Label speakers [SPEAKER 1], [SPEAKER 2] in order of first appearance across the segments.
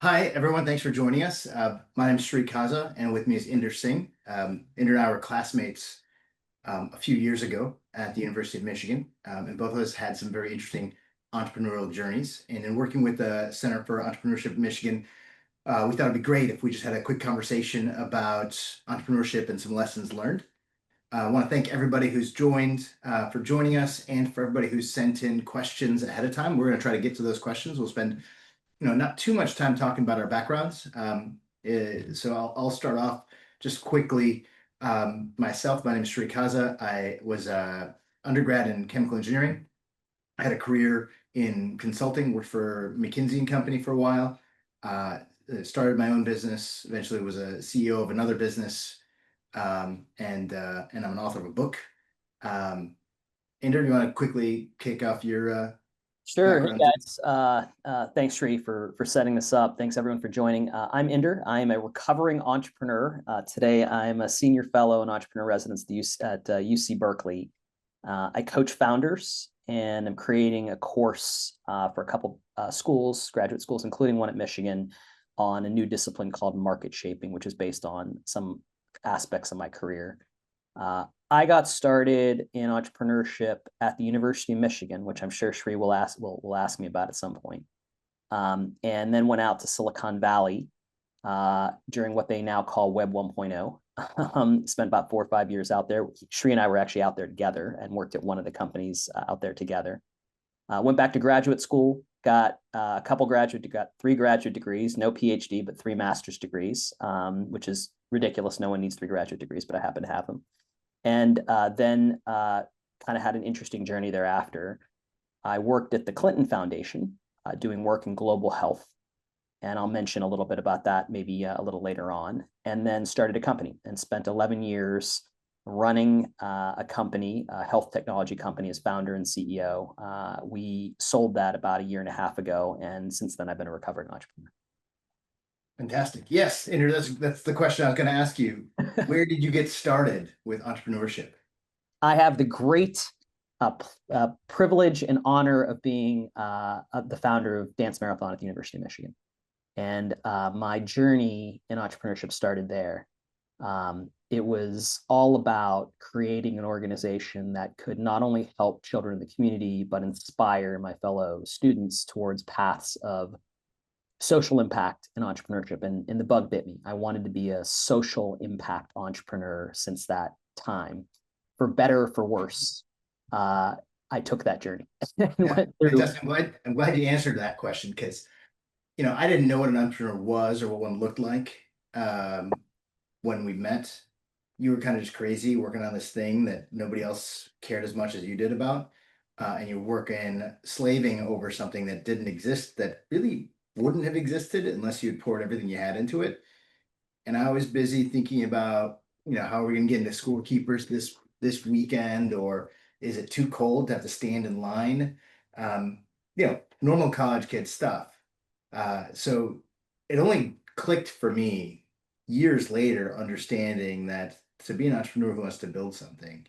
[SPEAKER 1] Hi, everyone. Thanks for joining us. My name is Kaza, and with me is Inder Singh. Inder and I were classmates a few years ago at the University of Michigan, and both of us had some very interesting entrepreneurial journeys. And in working with the Center for Entrepreneurship in Michigan, we thought it'd be great if we just had a quick conversation about entrepreneurship and some lessons learned. I want to thank everybody who's joined for joining us and for everybody who's sent in questions ahead of time. We're going to try to get to those questions. We'll spend not too much time talking about our backgrounds. So I'll start off just quickly. Myself, my name is Kaza. I was a undergrad in chemical engineering. I had a career in consulting, worked for McKinsey and Company for a while. Started my own business. Eventually, was a CEO of another business, and I'm an author of a book. Inder, do you want to quickly kick off your
[SPEAKER 2] Sure. Hey
[SPEAKER 1] background?
[SPEAKER 2] guys. Thanks Sri for setting this up. Thanks everyone for joining. I'm Inder. I am a recovering entrepreneur. Today I'm a senior fellow in entrepreneur residence at UC Berkeley. I coach founders and I'm creating a course for a couple schools, graduate schools, including one at Michigan, on a new discipline called market shaping, which is based on some aspects of my career. I got started in entrepreneurship at the University of Michigan, which I'm sure Sri will ask me about at some point. And then went out to Silicon Valley during what they now call Web 1.0. Spent about 4 or 5 years out there. Sri and I were actually out there together and worked at one of the companies out there together. Went back to graduate school, got got 3 graduate degrees, no PhD, but 3 master's degrees, which is ridiculous. No one needs 3 graduate degrees, but I happen to have them. And then kind of had an interesting journey thereafter. I worked at the Clinton Foundation doing work in global health. And I'll mention a little bit about that maybe a little later on. And then started a company and spent 11 years running a company, a health technology company, as founder and CEO. We sold that about 1.5 years ago. And since then, I've been a recovering entrepreneur.
[SPEAKER 1] Fantastic. Yes, Inder, that's the question I was going to ask you. Where did you get started with entrepreneurship?
[SPEAKER 2] I have the great privilege and honor of being the founder of Dance Marathon at the University of Michigan. And my journey in entrepreneurship started there. It was all about creating an organization that could not only help children in the community, but inspire my fellow students towards paths of social impact and entrepreneurship. And the bug bit me. I wanted to be a social impact entrepreneur since that time. For better or for worse, I took that journey.
[SPEAKER 1] Yeah, I'm glad you answered that question because, I didn't know what an entrepreneur was or what one looked like when we met. You were kind of just crazy working on this thing that nobody else cared as much as you did about. And you're working, slaving over something that didn't exist, that really wouldn't have existed unless you had poured everything you had into it. And I was busy thinking about, how are we going to get into scorekeepers this weekend, or is it too cold to have to stand in line? Normal college kid stuff. So it only clicked for me years later, understanding that to be an entrepreneur who wants to build something,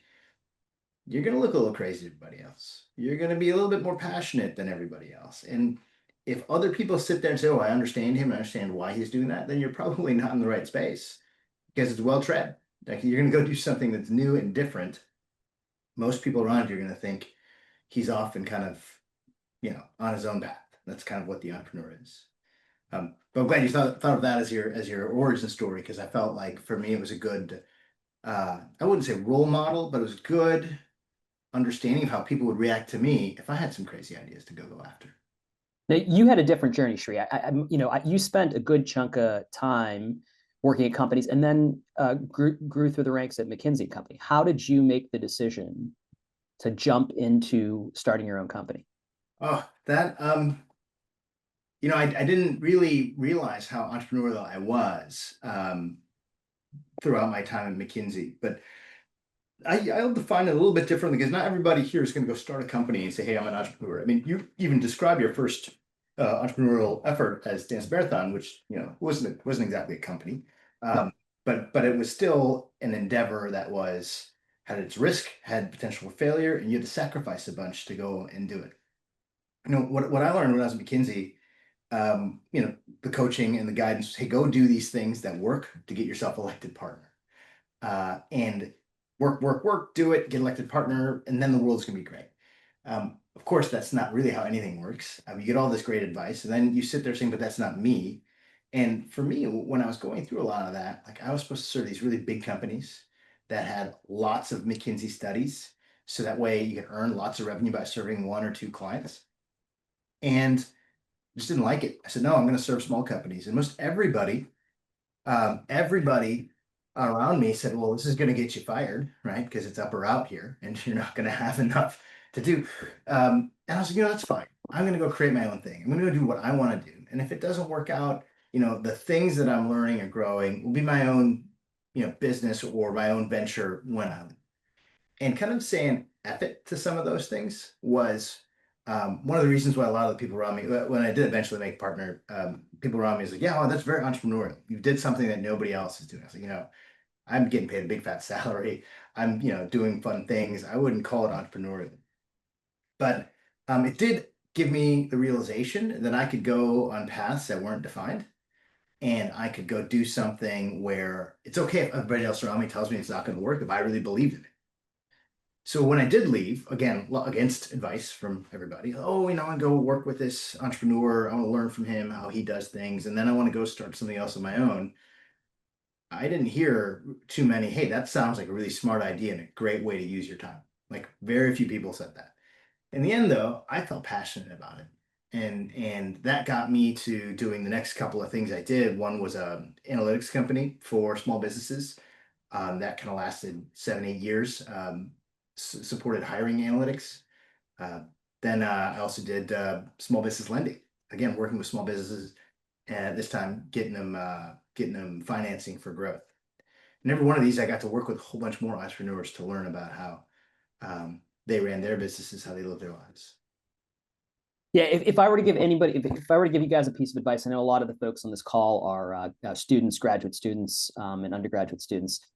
[SPEAKER 1] you're going to look a little crazy to everybody else. You're going to be a little bit more passionate than everybody else. And if other people sit there and say, oh, I understand him, I understand why he's doing that, then you're probably not in the right space because it's well tread. Like, you're going to go do something that's new and different. Most people around you are going to think he's off and kind of, on his own path. That's kind of what the entrepreneur is. But I'm glad you thought of that as your origin story, because I felt like for me it was a good, I wouldn't say role model, but it was good understanding of how people would react to me if I had some crazy ideas to go after.
[SPEAKER 2] Now, you had a different journey, Sri. You spent a good chunk of time working at companies and then grew through the ranks at McKinsey Company. How did you make the decision to jump into starting your own company?
[SPEAKER 1] Oh, that I didn't really realize how entrepreneurial I was throughout my time at McKinsey, but I'll define it a little bit differently because not everybody here is going to go start a company and say, "Hey, I'm an entrepreneur." I mean, you even describe your first entrepreneurial effort as Dance Marathon, which wasn't exactly a company, but it was still an endeavor that had its risk, had potential for failure, and you had to sacrifice a bunch to go and do it. What I learned when I was at McKinsey, the coaching and the guidance. Hey, go do these things that work to get yourself elected partner. And work, do it, get elected partner, and then the world's gonna be great. Of course, that's not really how anything works. You get all this great advice, and then you sit there saying, but that's not me. And for me, when I was going through a lot of that, like I was supposed to serve these really big companies that had lots of McKinsey studies. So that way you can earn lots of revenue by serving one or two clients. And just didn't like it. I said, no, I'm going to serve small companies. And most everybody around me said, well, this is going to get you fired, right? Because it's up or out here and you're not going to have enough to do. And I was like, that's fine. I'm going to go create my own thing. I'm going to go do what I want to do. And if it doesn't work out, the things that I'm learning and growing will be my own, business or my own venture when I'm. And kind of saying F it to some of those things was one of the reasons why a lot of the people around me, when I did eventually make partner, people around me was like, yeah, well, that's very entrepreneurial. You did something that nobody else is doing. I was like, I'm getting paid a big fat salary. I'm, doing fun things. I wouldn't call it entrepreneurial. But it did give me the realization that I could go on paths that weren't defined. And I could go do something where it's okay if everybody else around me tells me it's not going to work if I really believe in it. So when I did leave, again, against advice from everybody, oh, I want to go work with this entrepreneur. I want to learn from him how he does things. And then I want to go start something else of my own. I didn't hear too many, hey, that sounds like a really smart idea and a great way to use your time. Like very few people said that. In the end, though, I felt passionate about it. And that got me to doing the next couple of things I did. One was a analytics company for small businesses. That kind of lasted 7, 8 years. Supported hiring analytics. Uh, then I also did small business lending. Again, working with small businesses, and this time getting them financing for growth. And every one of these, I got to work with a whole bunch more entrepreneurs to learn about how they ran their businesses, how they lived their lives.
[SPEAKER 2] Yeah, if I were to give anybody, if I were to give you guys a piece of advice, I know a lot of the folks on this call are students, graduate students, and undergraduate students.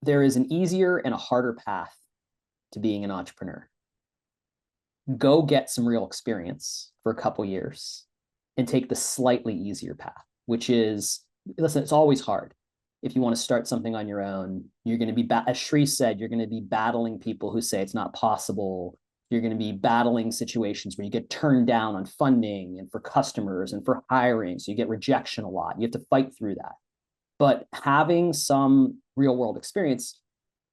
[SPEAKER 2] There is an easier and a harder path to being an entrepreneur. Go get some real experience for a couple years and take the slightly easier path, which is, listen, it's always hard. If you want to start something on your own, you're going to be, as Shri said, you're going to be battling people who say it's not possible. You're going to be battling situations where you get turned down on funding and for customers and for hiring. So you get rejection a lot. You have to fight through that. But having some real world experience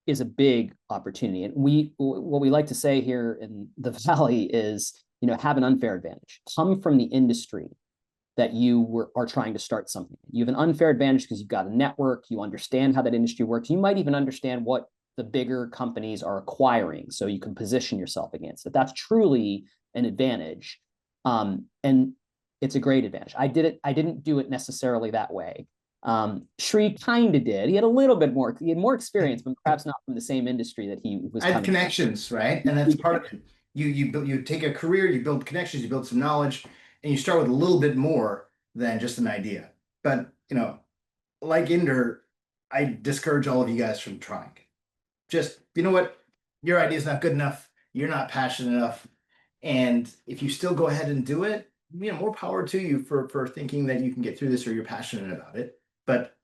[SPEAKER 2] is a big opportunity. And what we like to say here in the Valley is, have an unfair advantage. Come from the industry that you are trying to start something. You have an unfair advantage because you've got a network, you understand how that industry works. You might even understand what the bigger companies are acquiring, so you can position yourself against it. That's truly an advantage. And it's a great advantage. I didn't do it necessarily that way. Shri kind of did. He had a little bit more, he had more experience, but perhaps not from the same industry that he was.
[SPEAKER 1] I had connections, right? And that's part of it. You take a career, you build connections, you build some knowledge, and you start with a little bit more than just an idea. But like Inder, I discourage all of you guys from trying. Just, what? Your idea is not good enough. You're not passionate enough. And if you still go ahead and do it, more power to you for thinking that you can get through this or you're passionate about it. But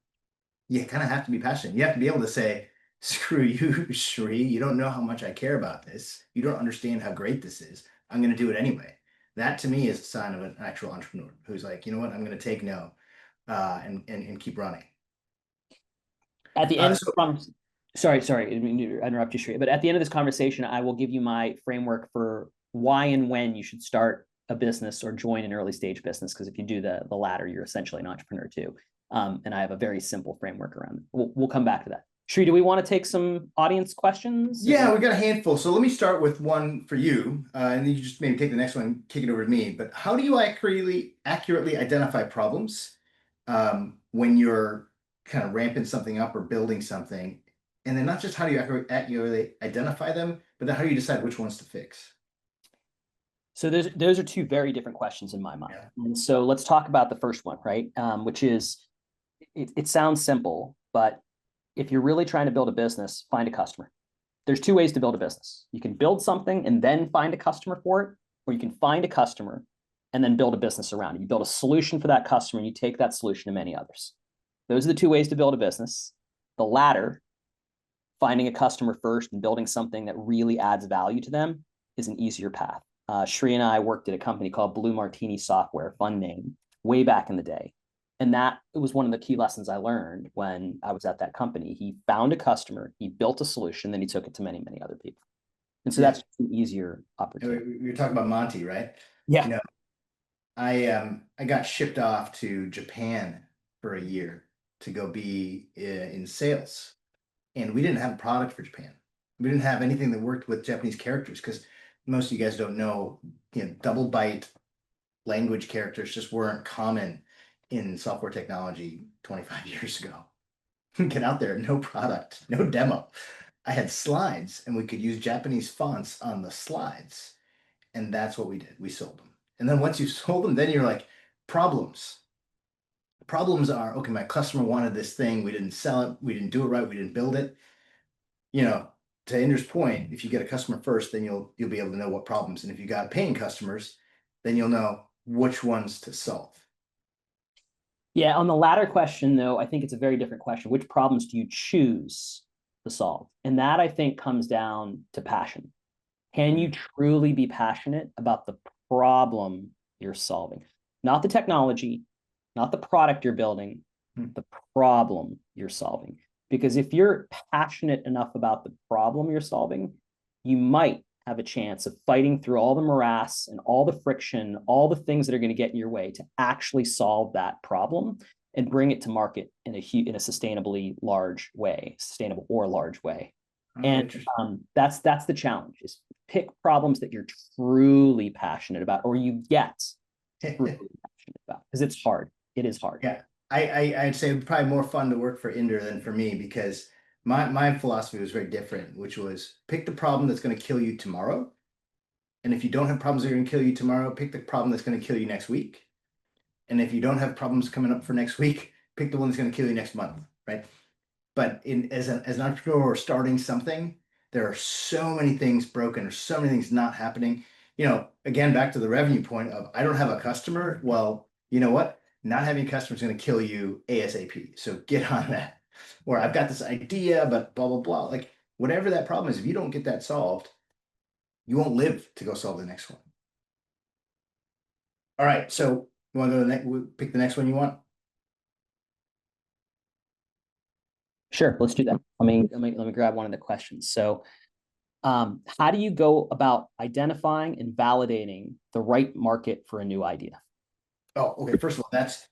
[SPEAKER 1] you kind of have to be passionate. You have to be able to say, screw you, Shri. You don't know how much I care about this. You don't understand how great this is. I'm going to do it anyway. That to me is a sign of an actual entrepreneur who's like, you know what, I'm going to take no and keep running.
[SPEAKER 2] At the end of the conversation, sorry, I didn't mean to interrupt you, Shri, but at the end of this conversation, I will give you my framework for why and when you should start a business or join an early stage business. Because if you do the latter, you're essentially an entrepreneur too. And I have a very simple framework around it. We'll come back to that. Shri, do we want to take some audience questions?
[SPEAKER 1] Yeah, we got a handful. So let me start with one for you, and then you just maybe take the next one, kick it over to me. But how do you accurately identify problems when you're kind of ramping something up or building something? And then not just how do you accurately identify them, but then how do you decide which ones to fix?
[SPEAKER 2] So those are two very different questions in my mind.
[SPEAKER 1] Yeah.
[SPEAKER 2] And so let's talk about the first one, right? Which is, it sounds simple, but if you're really trying to build a business, find a customer. There's two ways to build a business. You can build something and then find a customer for it, or you can find a customer and then build a business around it. You build a solution for that customer and you take that solution to many others. Those are the two ways to build a business. The latter, finding a customer first and building something that really adds value to them, is an easier path. Shri and I worked at a company called Blue Martini Software, fun name, way back in the day. And that was one of the key lessons I learned when I was at that company. He found a customer, he built a solution, then he took it to many, many other people. And so that's an easier opportunity.
[SPEAKER 1] You're talking about Monty, right?
[SPEAKER 2] Yeah.
[SPEAKER 1] You know, I got shipped off to Japan for a year to go be in sales, and we didn't have a product for Japan. We didn't have anything that worked with Japanese characters because most of you guys don't know, double byte language characters just weren't common in software technology 25 years ago. Get out there, no product, no demo. I had slides and we could use Japanese fonts on the slides. And that's what we did. We sold them. And then once you sold them, then you're like, problems. Problems are, okay, my customer wanted this thing. We didn't sell it. We didn't do it right. We didn't build it. To Inder's point, if you get a customer first, then you'll be able to know what problems. And if you got paying customers, then you'll know which ones to solve.
[SPEAKER 2] Yeah, on the latter question, though, I think it's a very different question. Which problems do you choose to solve? And that, I think, comes down to passion. Can you truly be passionate about the problem you're solving? Not the technology, not the product you're building, the problem you're solving. Because if you're passionate enough about the problem you're solving, you might have a chance of fighting through all the morass and all the friction, all the things that are going to get in your way to actually solve that problem and bring it to market in a sustainably large way, sustainable or large way.
[SPEAKER 1] Oh,
[SPEAKER 2] and that's the challenge: is pick problems that you're truly passionate about, or you get truly passionate about, because it's hard. It is hard.
[SPEAKER 1] Yeah, I'd say it'd be probably more fun to work for Inder than for me, because my philosophy was very different, which was pick the problem that's going to kill you tomorrow. And if you don't have problems that are going to kill you tomorrow, pick the problem that's going to kill you next week. And if you don't have problems coming up for next week, pick the one that's going to kill you next month, right? But as an entrepreneur or starting something, there are so many things broken or so many things not happening. Again, back to the revenue point of, I don't have a customer. Well, you know what? Not having a customer is going to kill you ASAP. So get on that. Or I've got this idea, but blah, blah, blah. Like whatever that problem is, if you don't get that solved, you won't live to go solve the next one. All right. So you want to go to the next, pick the next one you want?
[SPEAKER 2] Sure, let's do that. Let me grab one of the questions. So, how do you go about identifying and validating the right market for a new idea?
[SPEAKER 1] Oh, okay. First of all, that's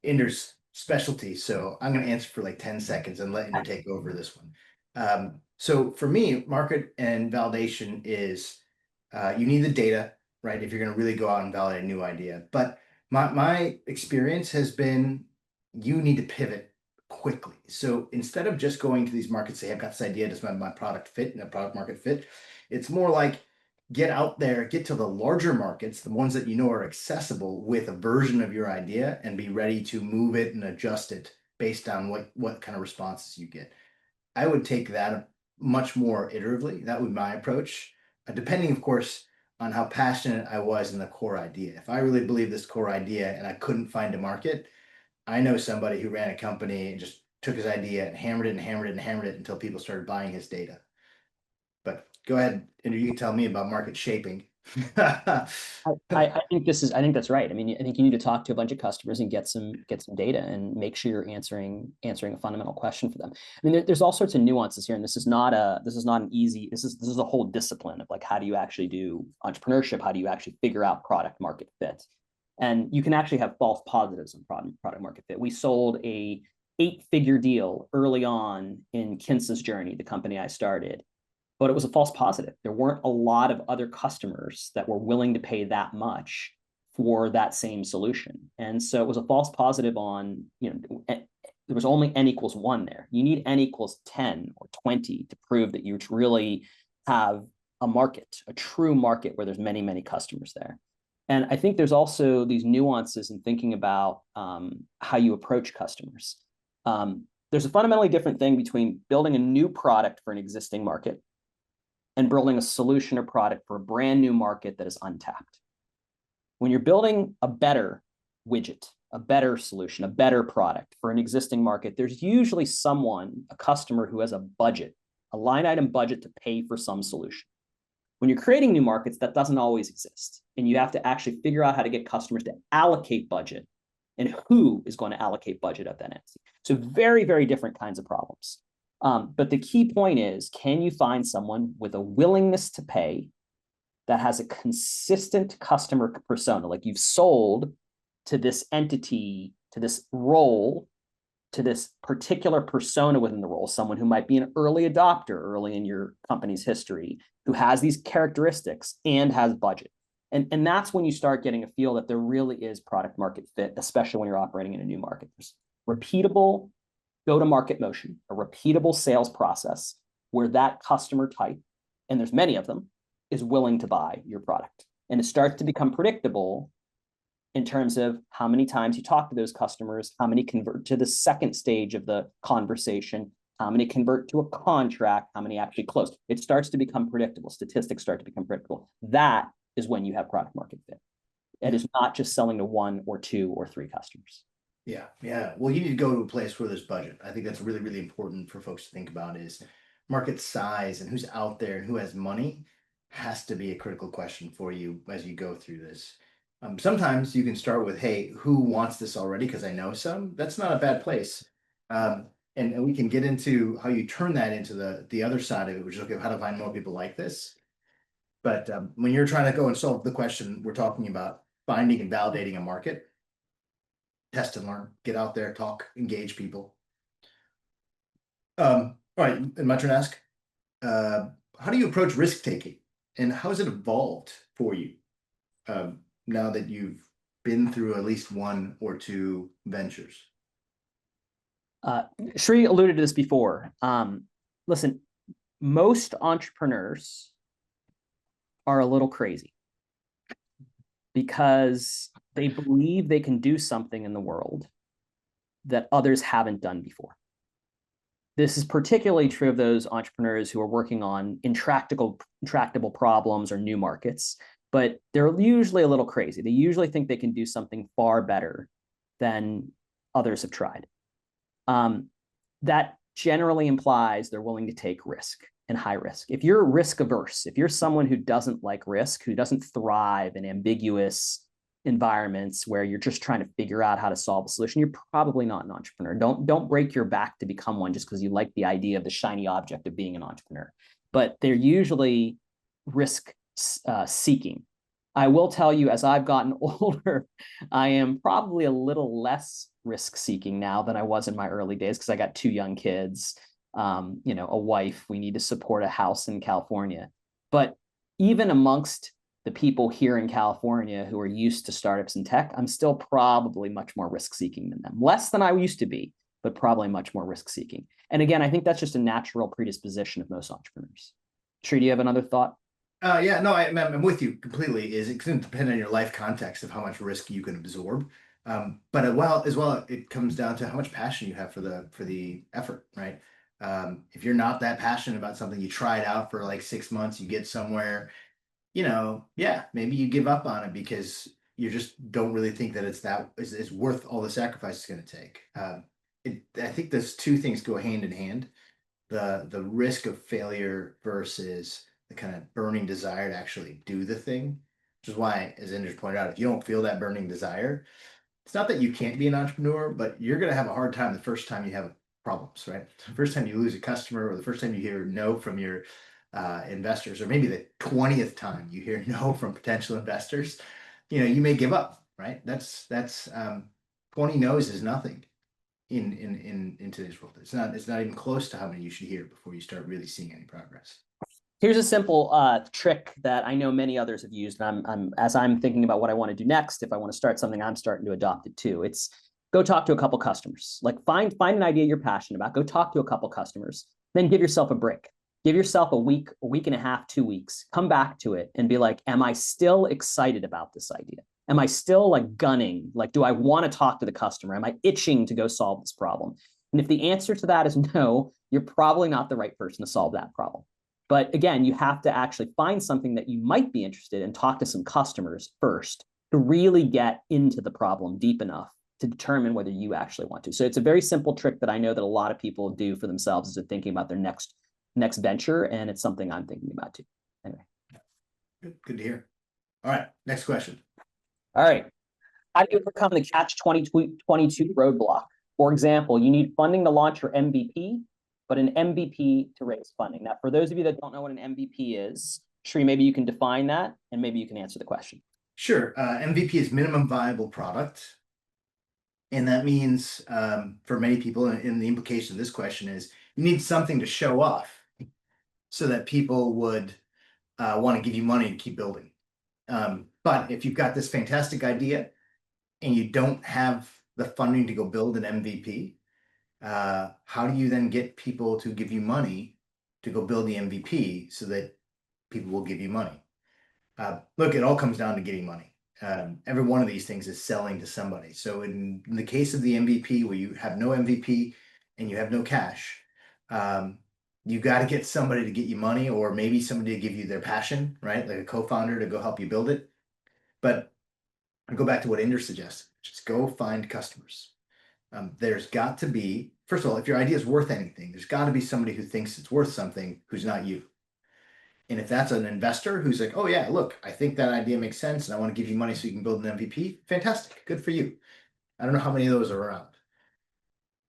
[SPEAKER 1] Inder's specialty. So I'm going to answer for like 10 seconds and let Inder take over this one. So for me, market and validation is you need the data, right? If you're going to really go out and validate a new idea. But my experience has been you need to pivot quickly. So instead of just going to these markets, say, I've got this idea, does my product fit and the product market fit? It's more like get out there, get to the larger markets, the ones that you know are accessible with a version of your idea, and be ready to move it and adjust it based on what kind of responses you get. I would take that much more iteratively. That would be my approach, depending, of course, on how passionate I was in the core idea. If I really believe this core idea and I couldn't find a market, I know somebody who ran a company and just took his idea and hammered it and hammered it and hammered it until people started buying his data. But go ahead, and you can tell me about market shaping.
[SPEAKER 2] I think that's right. I mean, I think you need to talk to a bunch of customers and get some data and make sure you're answering a fundamental question for them. I mean, there's all sorts of nuances here, and this is not an easy. This is a whole discipline of like, how do you actually do entrepreneurship? How do you actually figure out product market fit? And you can actually have false positives in product market fit. We sold a 8-figure deal early on in Kinsa's journey, the company I started, but it was a false positive. There weren't a lot of other customers that were willing to pay that much for that same solution. And so it was a false positive on, there was only n equals 1 there. You need n equals 10 or 20 to prove that you really have a market, a true market where there's many, many customers there. And I think there's also these nuances in thinking about how you approach customers. There's a fundamentally different thing between building a new product for an existing market and building a solution or product for a brand new market that is untapped. When you're building a better widget, a better solution, a better product for an existing market, there's usually someone, a customer who has a budget, a line item budget to pay for some solution. When you're creating new markets, that doesn't always exist. And you have to actually figure out how to get customers to allocate budget and who is going to allocate budget at that entity. So very, very different kinds of problems. But the key point is, can you find someone with a willingness to pay that has a consistent customer persona? Like you've sold to this entity, to this role, to this particular persona within the role, someone who might be an early adopter early in your company's history, who has these characteristics and has budget. And that's when you start getting a feel that there really is product market fit, especially when you're operating in a new market. There's repeatable go-to-market motion, a repeatable sales process where that customer type, and there's many of them, is willing to buy your product. And it starts to become predictable in terms of how many times you talk to those customers, how many convert to the second stage of the conversation, how many convert to a contract, how many actually close. It starts to become predictable. Statistics start to become predictable. That is when you have product market fit. It is not just selling to 1 or 2 or 3 customers.
[SPEAKER 1] Yeah. Well, you need to go to a place where there's budget. I think that's really, really important for folks to think about is market size and who's out there and who has money has to be a critical question for you as you go through this. Sometimes you can start with, hey, who wants this already? Because I know some. That's not a bad place. And we can get into how you turn that into the other side of it, which is, okay, how to find more people like this. But when you're trying to go and solve the question, we're talking about finding and validating a market, test and learn, get out there, talk, engage people. All right, and my turn to ask, how do you approach risk taking and how has it evolved for you now that you've been through at least 1 or 2 ventures?
[SPEAKER 2] Sri alluded to this before. Listen, most entrepreneurs are a little crazy because they believe they can do something in the world that others haven't done before. This is particularly true of those entrepreneurs who are working on intractable problems or new markets, but they're usually a little crazy. They usually think they can do something far better than others have tried. That generally implies they're willing to take risk and high risk. If you're risk averse, if you're someone who doesn't like risk, who doesn't thrive in ambiguous environments where you're just trying to figure out how to solve a solution, you're probably not an entrepreneur. Don't break your back to become one just because you like the idea of the shiny object of being an entrepreneur. But they're usually risk seeking. I will tell you, as I've gotten older, I am probably a little less risk seeking now than I was in my early days because I got 2 young kids, a wife. We need to support a house in California. But even amongst the people here in California who are used to startups and tech, I'm still probably much more risk seeking than them. Less than I used to be, but probably much more risk seeking. And again, I think that's just a natural predisposition of most entrepreneurs. Sri, do you have another thought?
[SPEAKER 1] Yeah, no, I'm with you completely. It's going to depend on your life context of how much risk you can absorb. But as well, it comes down to how much passion you have for the effort, right? If you're not that passionate about something, you try it out for like 6 months, you get somewhere, yeah, maybe you give up on it because you just don't really think that it's worth all the sacrifice it's going to take. I think those 2 things go hand in hand: the risk of failure versus the kind of burning desire to actually do the thing. Which is why, as Inder pointed out, if you don't feel that burning desire, it's not that you can't be an entrepreneur, but you're going to have a hard time the first time you have problems, right? The first time you lose a customer, or the first time you hear no from your investors, or maybe the 20th time you hear no from potential investors, you may give up, right? That's 20 no's is nothing in today's world. It's not even close to how many you should hear before you start really seeing any progress.
[SPEAKER 2] Here's a simple trick that I know many others have used. And as I'm thinking about what I want to do next, if I want to start something, I'm starting to adopt it too. It's go talk to a couple customers. Like find an idea you're passionate about. Go talk to a couple customers. Then give yourself a break. Give yourself a week and a half, 2 weeks. Come back to it and be like, am I still excited about this idea? Am I still like gunning? Like, do I want to talk to the customer? Am I itching to go solve this problem? And if the answer to that is no, you're probably not the right person to solve that problem. But again, you have to actually find something that you might be interested in, talk to some customers first to really get into the problem deep enough to determine whether you actually want to. So it's a very simple trick that I know that a lot of people do for themselves, is they're thinking about their next venture, and it's something I'm thinking about too. Anyway.
[SPEAKER 1] Good to hear. All right, next question.
[SPEAKER 2] All right. How do you overcome the catch-22 roadblock? For example, you need funding to launch your MVP, but an MVP to raise funding. Now, for those of you that don't know what an MVP is, Sri, maybe you can define that, and maybe you can answer the question.
[SPEAKER 1] Sure. MVP is minimum viable product. And that means for many people, and the implication of this question is, you need something to show off so that people would want to give you money to keep building. But if you've got this fantastic idea and you don't have the funding to go build an MVP, how do you then get people to give you money to go build the MVP so that people will give you money? Look, it all comes down to getting money. Every one of these things is selling to somebody. So in the case of the MVP, where you have no MVP and you have no cash, you got to get somebody to get you money, or maybe somebody to give you their passion, right? Like a co-founder to go help you build it. But I go back to what Inder suggests, just go find customers. There's got to be, first of all, if your idea is worth anything, there's got to be somebody who thinks it's worth something who's not you. And if that's an investor who's like, oh yeah, look, I think that idea makes sense and I want to give you money so you can build an MVP, fantastic, good for you. I don't know how many of those are around.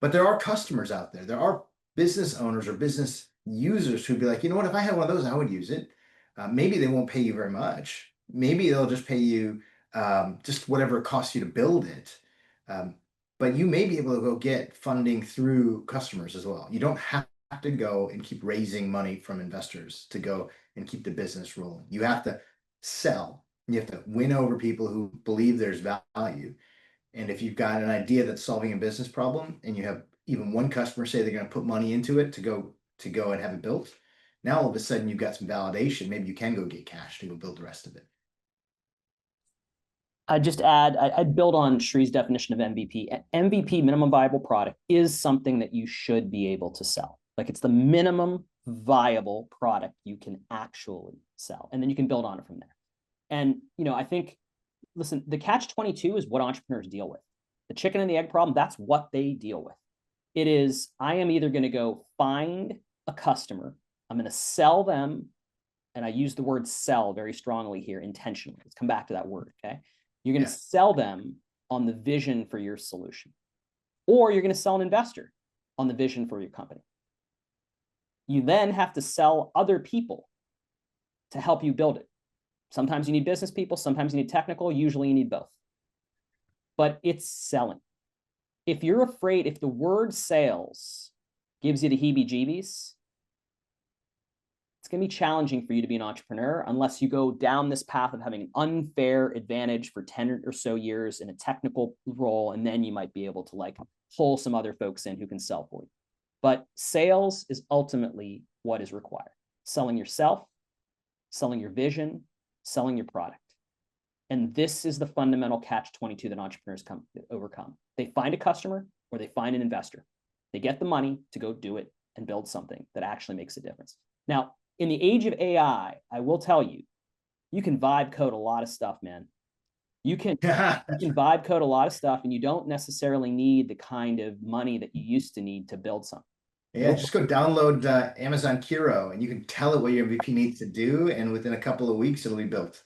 [SPEAKER 1] But there are customers out there. There are business owners or business users who'd be like, you know what, if I had one of those, I would use it. Maybe they won't pay you very much. Maybe they'll just pay you just whatever it costs you to build it. But you may be able to go get funding through customers as well. You don't have to go and keep raising money from investors to go and keep the business rolling. You have to sell. You have to win over people who believe there's value. And if you've got an idea that's solving a business problem and you have even one customer say they're going to put money into it to go and have it built, now all of a sudden you've got some validation. Maybe you can go get cash to go build the rest of it.
[SPEAKER 2] I'd just add, I'd build on Shree's definition of MVP. MVP, minimum viable product, is something that you should be able to sell. Like, it's the minimum viable product you can actually sell. And then you can build on it from there. And, I think, listen, the catch-22 is what entrepreneurs deal with. The chicken and the egg problem, that's what they deal with. It is, I am either going to go find a customer, I'm going to sell them, and I use the word sell very strongly here intentionally. Let's come back to that word, okay? You're going to sell them on the vision for your solution, or you're going to sell an investor on the vision for your company. You then have to sell other people to help you build it. Sometimes you need business people, sometimes you need technical, usually you need both. But it's selling. If you're afraid, if the word sales gives you the heebie-jeebies, it's going to be challenging for you to be an entrepreneur unless you go down this path of having an unfair advantage for 10 or so years in a technical role, and then you might be able to pull some other folks in who can sell for you. But sales is ultimately what is required. Selling yourself, selling your vision, selling your product. And this is the fundamental catch-22 that entrepreneurs overcome. They find a customer or they find an investor. They get the money to go do it and build something that actually makes a difference. Now, in the age of AI, I will tell you, you can vibe code a lot of stuff, man. You can vibe code a lot of stuff, and you don't necessarily need the kind of money that you used to need to build something.
[SPEAKER 1] Yeah, just go download Amazon Kiro, and you can tell it what your MVP needs to do, and within a couple of weeks, it'll be built.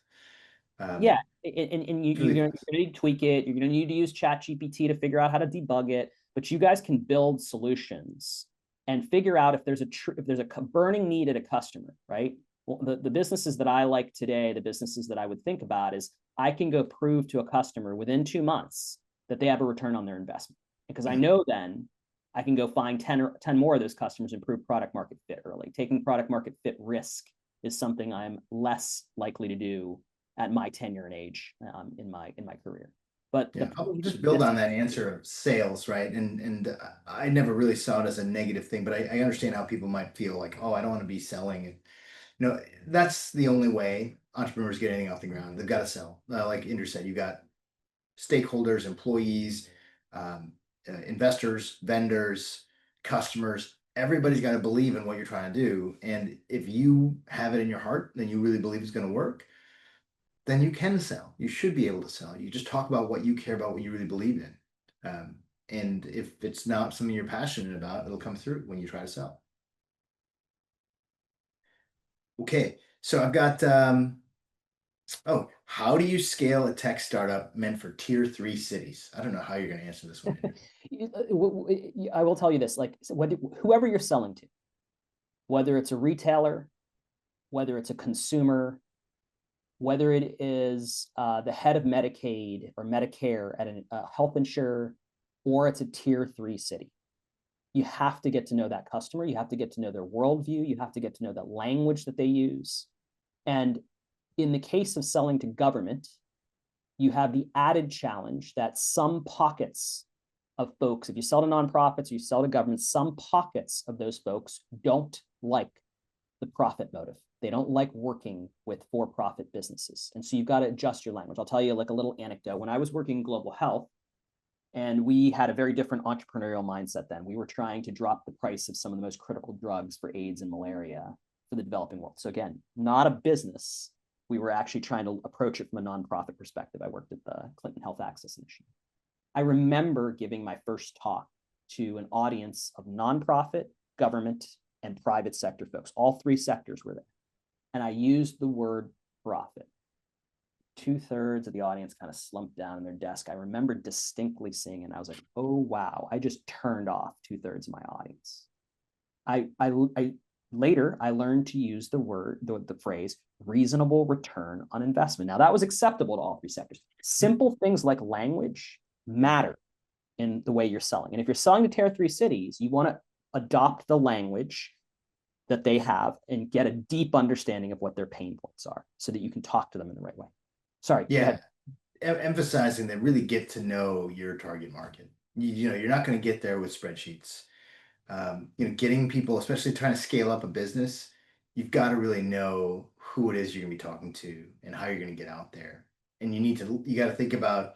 [SPEAKER 2] Yeah, and you're going to need to tweak it. You're going to need to use ChatGPT to figure out how to debug it. But you guys can build solutions and figure out if there's a burning need at a customer, right? Well, the businesses that I like today, the businesses that I would think about is I can go prove to a customer within 2 months that they have a return on their investment. Because I know then I can go find 10 more of those customers and prove product market fit early. Taking product market fit risk is something I'm less likely to do at my tenure and age in my career. But
[SPEAKER 1] yeah, I'll just build on that answer of sales, right? And I never really saw it as a negative thing, but I understand how people might feel like, oh, I don't want to be selling. And that's the only way entrepreneurs get anything off the ground. They've got to sell. Like Inder said, you got stakeholders, employees, investors, vendors, customers. Everybody's got to believe in what you're trying to do. And if you have it in your heart, then you really believe it's going to work, then you can sell. You should be able to sell. You just talk about what you care about, what you really believe in. And if it's not something you're passionate about, it'll come through when you try to sell. Okay, so I've got oh, how do you scale a tech startup meant for tier 3 cities? I don't know how you're going to answer this one.
[SPEAKER 2] I will tell you this, like whoever you're selling to, whether it's a retailer, whether it's a consumer, whether it is the head of Medicaid or Medicare at a health insurer, or it's a tier 3 city, you have to get to know that customer. You have to get to know their worldview. You have to get to know the language that they use. And in the case of selling to government, you have the added challenge that some pockets of folks, if you sell to nonprofits, you sell to government, some pockets of those folks don't like the profit motive. They don't like working with for-profit businesses. And so you've got to adjust your language. I'll tell you like a little anecdote. When I was working in global health, and we had a very different entrepreneurial mindset then. We were trying to drop the price of some of the most critical drugs for AIDS and malaria for the developing world. So again, not a business. We were actually trying to approach it from a nonprofit perspective. I worked at the Clinton Health Access Initiative. I remember giving my first talk to an audience of nonprofit, government, and private sector folks. All three sectors were there. And I used the word profit. 2/3 of the audience kind of slumped down in their desk. I remember distinctly seeing it, and I was like, oh, wow, I just turned off 2/3 of my audience. Later, I learned to use the phrase reasonable return on investment. Now, that was acceptable to all three sectors. Simple things like language matter in the way you're selling. And if you're selling to tier 3 cities, you want to adopt the language that they have and get a deep understanding of what their pain points are so that you can talk to them in the right way. Sorry.
[SPEAKER 1] Yeah, emphasizing that really get to know your target market. You know, you're not going to get there with spreadsheets. Getting people, especially trying to scale up a business, you've got to really know who it is you're going to be talking to and how you're going to get out there. And you got to think about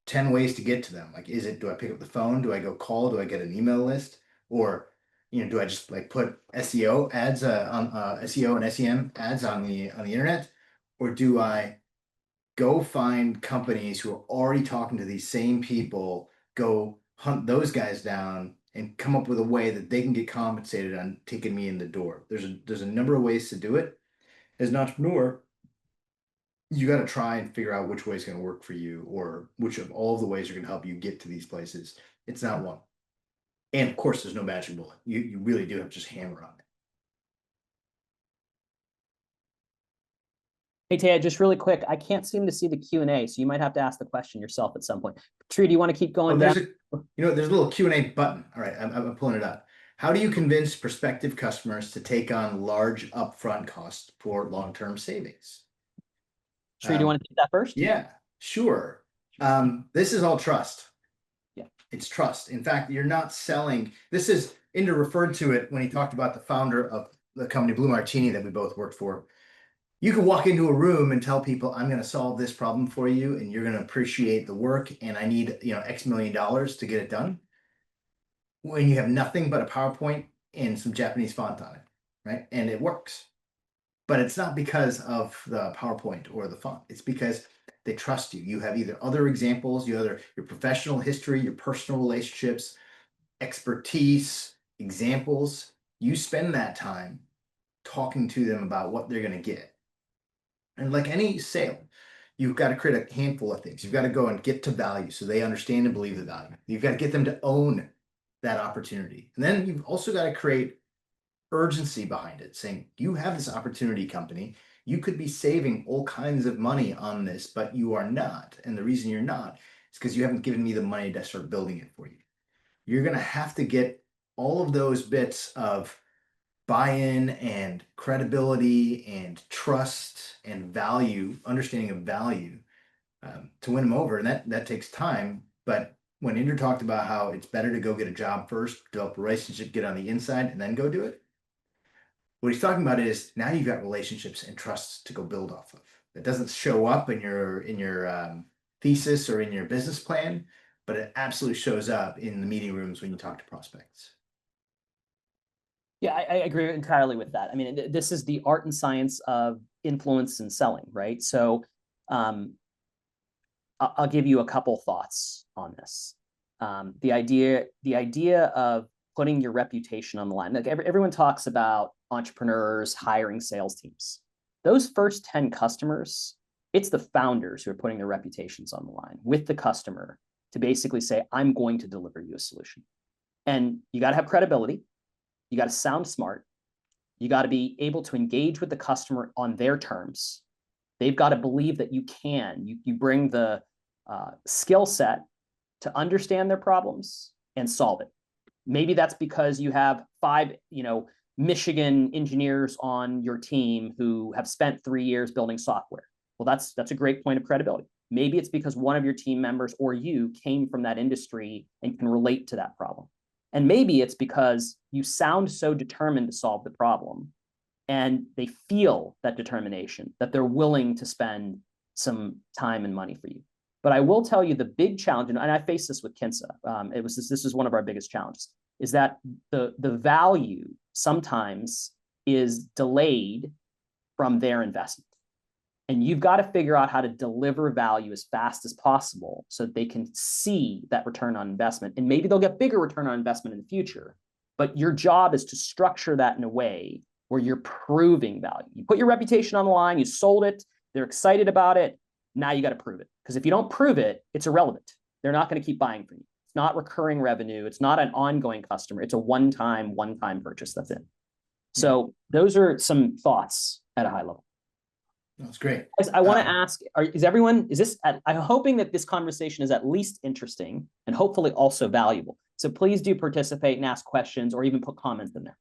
[SPEAKER 1] 10 ways to get to them. Like, do I pick up the phone? Do I go call? Do I get an email list? Or, do I just like put SEO ads on SEO and SEM ads on the internet? Or do I go find companies who are already talking to these same people, go hunt those guys down and come up with a way that they can get compensated on taking me in the door? There's a number of ways to do it. As an entrepreneur, you got to try and figure out which way is going to work for you, or which of all of the ways are going to help you get to these places. It's not one. And of course, there's no magic bullet. You really do have to just hammer on it.
[SPEAKER 2] Hey, Taya, just really quick, I can't seem to see the Q&A, so you might have to ask the question yourself at some point. Tree, do you want to keep going down?
[SPEAKER 1] There's a little Q&A button. All right, I'm pulling it up. How do you convince prospective customers to take on large upfront costs for long-term savings?
[SPEAKER 2] Tree, do you want to take that first?
[SPEAKER 1] Yeah, sure. This is all trust.
[SPEAKER 2] Yeah.
[SPEAKER 1] It's trust. In fact, you're not selling. This is, Inder referred to it when he talked about the founder of the company Blue Martini that we both worked for. You can walk into a room and tell people, I'm going to solve this problem for you, and you're going to appreciate the work, and I need, X million dollars to get it done. When you have nothing but a PowerPoint and some Japanese font on it, right? And it works. But it's not because of the PowerPoint or the font. It's because they trust you. You have either other examples, your professional history, your personal relationships, expertise, examples. You spend that time talking to them about what they're going to get. And like any sale, you've got to create a handful of things. You've got to go and get to value so they understand and believe the value. You've got to get them to own that opportunity. And then you've also got to create urgency behind it, saying, you have this opportunity, company. You could be saving all kinds of money on this, but you are not. And the reason you're not is because you haven't given me the money to start building it for you. You're going to have to get all of those bits of buy-in and credibility and trust and value, understanding of value, to win them over. And that takes time. But when Inder talked about how it's better to go get a job first, develop a relationship, get on the inside, and then go do it, what he's talking about is now you've got relationships and trusts to go build off of. It doesn't show up in your thesis or in your business plan, but it absolutely shows up in the meeting rooms when you talk to prospects.
[SPEAKER 2] Yeah, I agree entirely with that. I mean, this is the art and science of influence and selling, right? So I'll give you a couple thoughts on this. The idea of putting your reputation on the line. Like everyone talks about entrepreneurs hiring sales teams. Those first 10 customers, it's the founders who are putting their reputations on the line with the customer to basically say, I'm going to deliver you a solution. And you got to have credibility. You got to sound smart. You got to be able to engage with the customer on their terms. They've got to believe that you can. You bring the skill set to understand their problems and solve it. Maybe that's because you have 5, Michigan engineers on your team who have spent 3 years building software. Well, that's a great point of credibility. Maybe it's because one of your team members or you came from that industry and can relate to that problem. And maybe it's because you sound so determined to solve the problem and they feel that determination, that they're willing to spend some time and money for you. But I will tell you the big challenge, and I faced this with Kinsa. This is one of our biggest challenges, is that the value sometimes is delayed from their investment. And you've got to figure out how to deliver value as fast as possible so that they can see that return on investment. And maybe they'll get bigger return on investment in the future. But your job is to structure that in a way where you're proving value. You put your reputation on the line, you sold it, they're excited about it. Now you got to prove it. Because if you don't prove it, it's irrelevant. They're not going to keep buying from you. It's not recurring revenue. It's not an ongoing customer. It's a one-time purchase. That's it. So those are some thoughts at a high level.
[SPEAKER 1] That's great.
[SPEAKER 2] I want to ask, I'm hoping that this conversation is at least interesting and hopefully also valuable. So please do participate and ask questions or even put comments in there.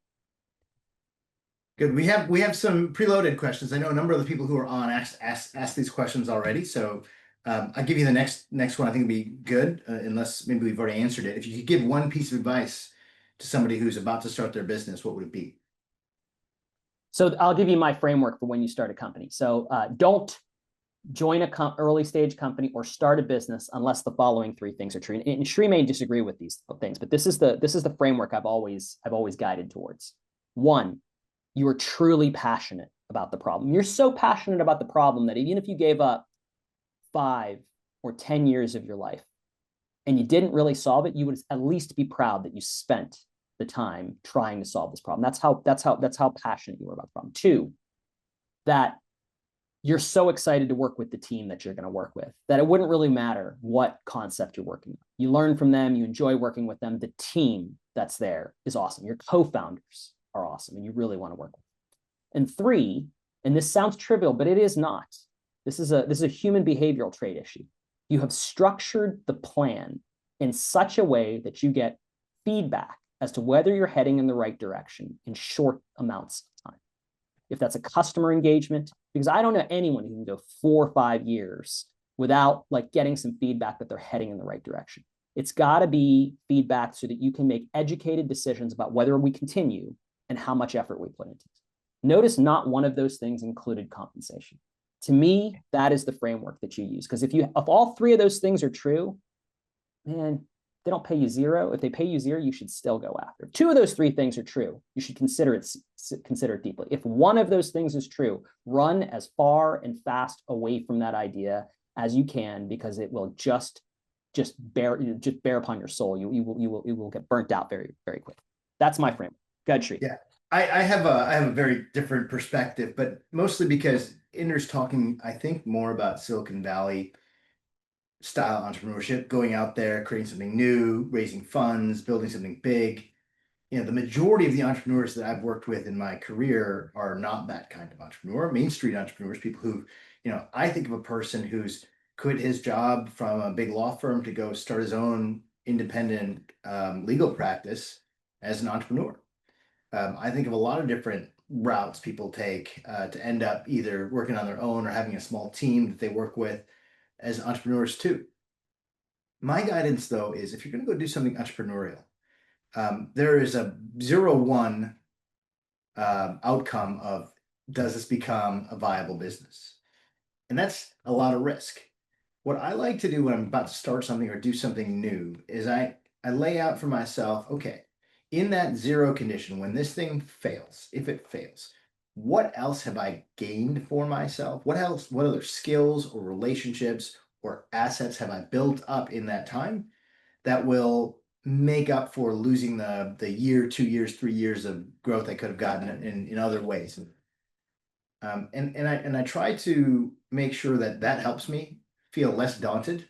[SPEAKER 1] Good. We have some preloaded questions. I know a number of the people who are on asked these questions already. So I'll give you the next one. I think it'd be good, unless maybe we've already answered it. If you could give one piece of advice to somebody who's about to start their business, what would it be?
[SPEAKER 2] So I'll give you my framework for when you start a company. So don't join a early stage company or start a business unless the following 3 things are true. And Sri may disagree with these things, but this is the framework I've always guided towards. 1, you are truly passionate about the problem. You're so passionate about the problem that even if you gave up 5 or 10 years of your life and you didn't really solve it, you would at least be proud that you spent the time trying to solve this problem. That's how passionate you are about the problem. 2, that you're so excited to work with the team that you're going to work with that it wouldn't really matter what concept you're working on. You learn from them, you enjoy working with them. The team that's there is awesome. Your co-founders are awesome and you really want to work with them. And 3, and this sounds trivial, but it is not. This is a human behavioral trait issue. You have structured the plan in such a way that you get feedback as to whether you're heading in the right direction in short amounts of time. If that's a customer engagement, because I don't know anyone who can go 4 or 5 years without getting some feedback that they're heading in the right direction. It's got to be feedback so that you can make educated decisions about whether we continue and how much effort we put into it. Notice not one of those things included compensation. To me, that is the framework that you use. Because if all 3 of those things are true, man, they don't pay you 0. If they pay you 0, you should still go after. If 2 of those 3 things are true, you should consider it deeply. If one of those things is true, run as far and fast away from that idea as you can, because it will just bear upon your soul. You will get burnt out very, very quick. That's my framework. Go ahead, Sri.
[SPEAKER 1] Yeah, I have a very different perspective, but mostly because Inder's talking, I think, more about Silicon Valley style entrepreneurship, going out there, creating something new, raising funds, building something big. The majority of the entrepreneurs that I've worked with in my career are not that kind of entrepreneur. Main Street entrepreneurs, people who, I think of a person who's quit his job from a big law firm to go start his own independent legal practice as an entrepreneur. I think of a lot of different routes people take to end up either working on their own or having a small team that they work with as entrepreneurs too. My guidance, though, is if you're going to go do something entrepreneurial, there is a 0-1 outcome of, does this become a viable business? And that's a lot of risk. What I like to do when I'm about to start something or do something new is I lay out for myself, okay, in that 0 condition, when this thing fails, if it fails, what else have I gained for myself? What else, what other skills or relationships or assets have I built up in that time that will make up for losing the year, 2 years, 3 years of growth I could have gotten in other ways. And I try to make sure that that helps me feel less daunted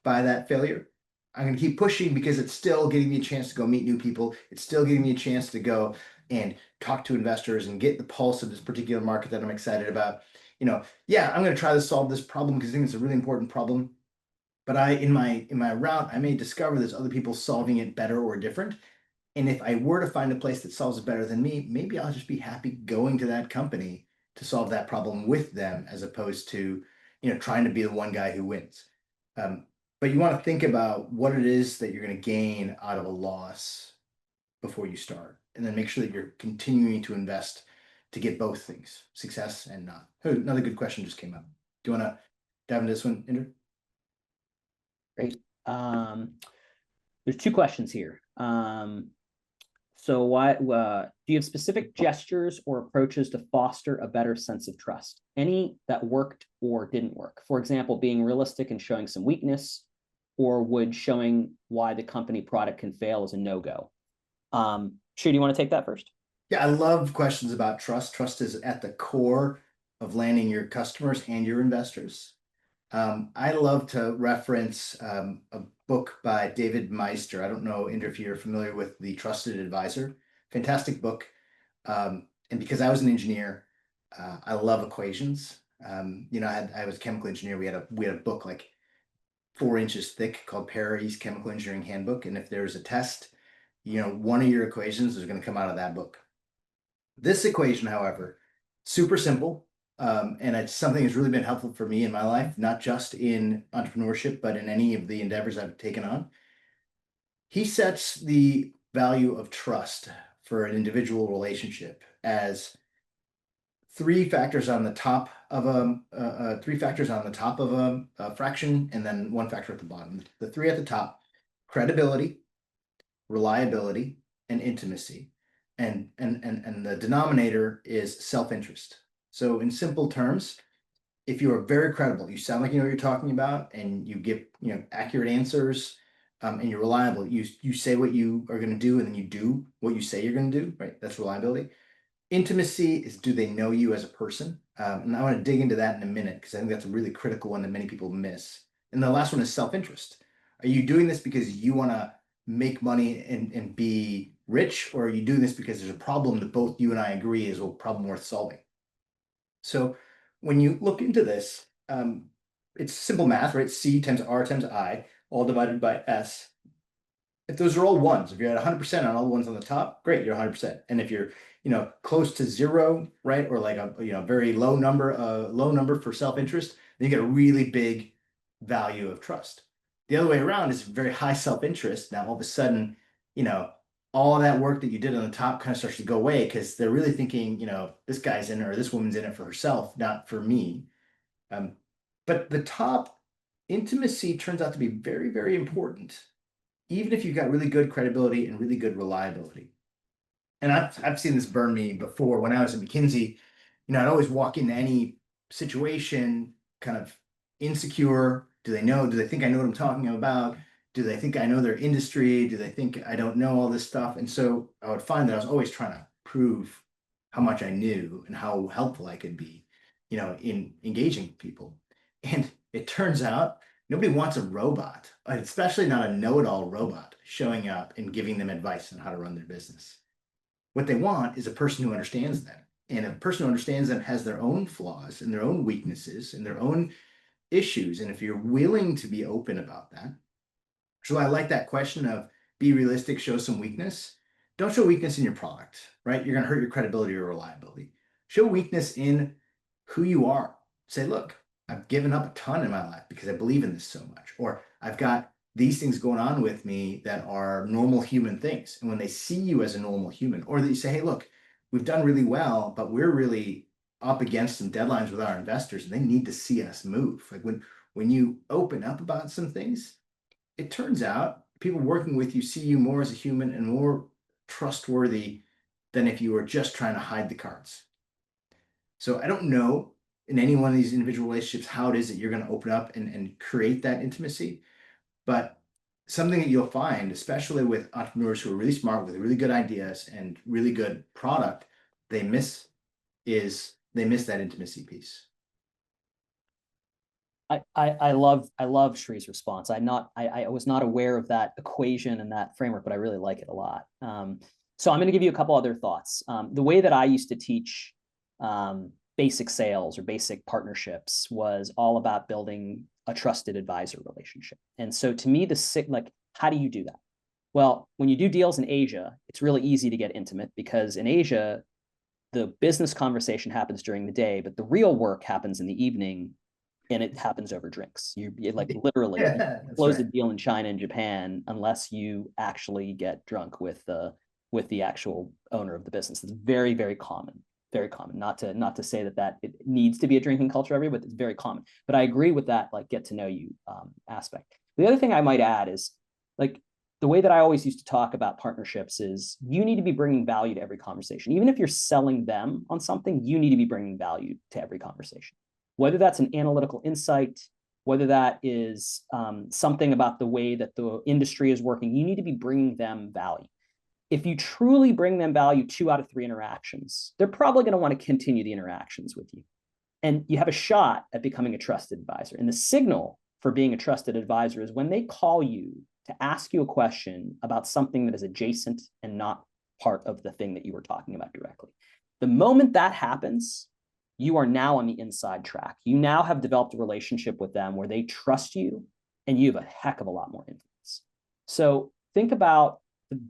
[SPEAKER 1] by that failure. I'm going to keep pushing because it's still getting me a chance to go meet new people. It's still giving me a chance to go and talk to investors and get the pulse of this particular market that I'm excited about. Yeah, I'm going to try to solve this problem because I think it's a really important problem. But in my route, I may discover there's other people solving it better or different. And if I were to find a place that solves it better than me, maybe I'll just be happy going to that company to solve that problem with them, as opposed to, trying to be the one guy who wins. But you want to think about what it is that you're going to gain out of a loss before you start, and then make sure that you're continuing to invest to get both things, success and not. Oh, another good question just came up. Do you want to dive into this one, Inder?
[SPEAKER 2] Great. There's two questions here. So why do you have specific gestures or approaches to foster a better sense of trust? Any that worked or didn't work? For example, being realistic and showing some weakness, or would showing why the company product can fail as a no-go? Sure, do you want to take that first?
[SPEAKER 1] Yeah, I love questions about trust. Trust is at the core of landing your customers and your investors. I love to reference a book by David Meister. I don't know, Inder, if you're familiar with The Trusted Advisor. Fantastic book. And because I was an engineer, I love equations. I was a chemical engineer. We had a book like 4 inches thick called Perry's Chemical Engineering Handbook. And if there's a test, one of your equations is going to come out of that book. This equation, however, super simple. And it's something that's really been helpful for me in my life, not just in entrepreneurship, but in any of the endeavors I've taken on. He sets the value of trust for an individual relationship as three factors on the top of a fraction, and then one factor at the bottom. The three at the top: credibility, reliability, and intimacy. And the denominator is self-interest. So in simple terms, if you are very credible, you sound like you know what you're talking about, and you give accurate answers, and you're reliable. You say what you are going to do, and then you do what you say you're going to do. Right? That's reliability. Intimacy is, do they know you as a person? And I want to dig into that in a minute because I think that's a really critical one that many people miss. And the last one is self-interest. Are you doing this because you want to make money and be rich, or are you doing this because there's a problem that both you and I agree is a problem worth solving? So when you look into this, it's simple math, right? C times R times I, all divided by S. If those are all ones, if you're at 100% on all the ones on the top, great, you're 100%. And if you're, close to zero, right, or like a, very low number for self-interest, then you get a really big value of trust. The other way around is very high self-interest. Now all of a sudden, all that work that you did on the top kind of starts to go away because they're really thinking, this guy's in it or this woman's in it for herself, not for me. But the top, intimacy, turns out to be very, very important, even if you've got really good credibility and really good reliability. And I've seen this burn me before. When I was at McKinsey, I'd always walk into any situation kind of insecure. Do they think I know what I'm talking about? Do they think I know their industry? Do they think I don't know all this stuff? And so I would find that I was always trying to prove how much I knew and how helpful I could be, in engaging people. And it turns out nobody wants a robot, especially not a know-it-all robot, showing up and giving them advice on how to run their business. What they want is a person who understands them. And a person who understands them has their own flaws and their own weaknesses and their own issues. And if you're willing to be open about that, so I like that question of be realistic, show some weakness. Don't show weakness in your product, right? You're going to hurt your credibility or reliability. Show weakness in who you are. Say, look, I've given up a ton in my life because I believe in this so much, or I've got these things going on with me that are normal human things. And when they see you as a normal human, or that you say, hey, look, we've done really well, but we're really up against some deadlines with our investors and they need to see us move. Like when you open up about some things, it turns out people working with you see you more as a human and more trustworthy than if you were just trying to hide the cards. So I don't know in any one of these individual relationships how it is that you're going to open up and create that intimacy. But something that you'll find, especially with entrepreneurs who are really smart with really good ideas and really good product, they miss they miss that intimacy piece.
[SPEAKER 2] I love Shree's response. I was not aware of that equation and that framework, but I really like it a lot. So I'm going to give you a couple other thoughts. The way that I used to teach basic sales or basic partnerships was all about building a trusted advisor relationship. And so to me, like, how do you do that? Well, when you do deals in Asia, it's really easy to get intimate because in Asia, the business conversation happens during the day, but the real work happens in the evening and it happens over drinks. You like literally
[SPEAKER 1] Yeah, that's
[SPEAKER 2] close a
[SPEAKER 1] right.
[SPEAKER 2] deal in China and Japan unless you actually get drunk with the actual owner of the business. It's very, very common. Very common. Not to say that it needs to be a drinking culture everywhere, but it's very common. But I agree with that, like get to know you aspect. The other thing I might add is like the way that I always used to talk about partnerships is you need to be bringing value to every conversation. Even if you're selling them on something, you need to be bringing value to every conversation. Whether that's an analytical insight, whether that is something about the way that the industry is working, you need to be bringing them value. If you truly bring them value 2 out of 3 interactions, they're probably going to want to continue the interactions with you. And you have a shot at becoming a trusted advisor. And the signal for being a trusted advisor is when they call you to ask you a question about something that is adjacent and not part of the thing that you were talking about directly. The moment that happens, you are now on the inside track. You now have developed a relationship with them where they trust you and you have a heck of a lot more influence. So think about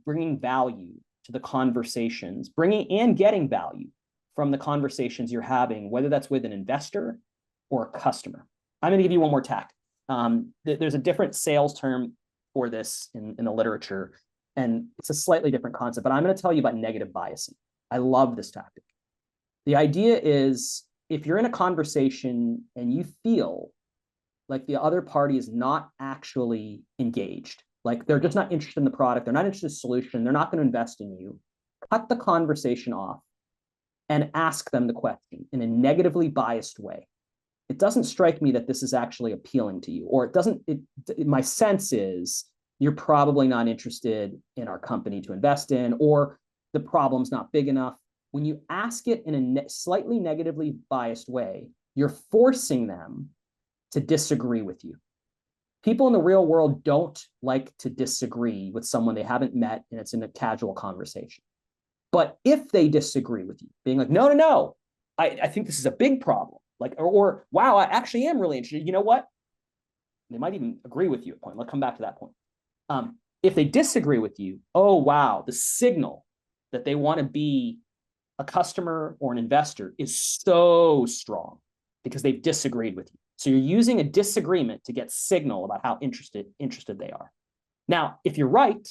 [SPEAKER 2] bringing value to the conversations, bringing and getting value from the conversations you're having, whether that's with an investor or a customer. I'm going to give you one more tactic. There's a different sales term for this in the literature, and it's a slightly different concept, but I'm going to tell you about negative biasing. I love this tactic. The idea is if you're in a conversation and you feel like the other party is not actually engaged, like they're just not interested in the product, they're not interested in the solution, they're not going to invest in you, cut the conversation off and ask them the question in a negatively biased way. It doesn't strike me that this is actually appealing to you, or it doesn't, my sense is you're probably not interested in our company to invest in, or the problem's not big enough. When you ask it in a slightly negatively biased way, you're forcing them to disagree with you. People in the real world don't like to disagree with someone they haven't met and it's in a casual conversation. But if they disagree with you, being like, no, no, no, I think this is a big problem. Like, or wow, I actually am really interested. You know what? They might even agree with you at a point. Let's come back to that point. If they disagree with you, oh, wow, the signal that they want to be a customer or an investor is so strong because they've disagreed with you. So you're using a disagreement to get signal about how interested they are. Now, if you're right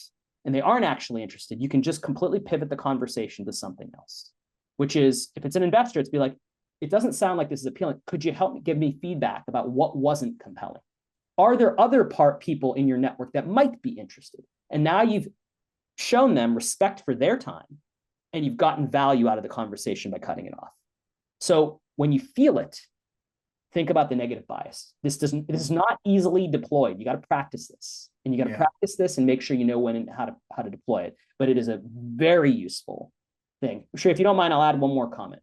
[SPEAKER 2] and they aren't actually interested, you can just completely pivot the conversation to something else, which is if it's an investor, it's be like, it doesn't sound like this is appealing. Could you help me give me feedback about what wasn't compelling? Are there other people in your network that might be interested? And now you've shown them respect for their time and you've gotten value out of the conversation by cutting it off. So when you feel it, think about the negative bias. This is not easily deployed. You got to practice this, and you got to practice this and make sure you know when and how to deploy it. But it is a very useful thing. Sri, if you don't mind, I'll add one more comment.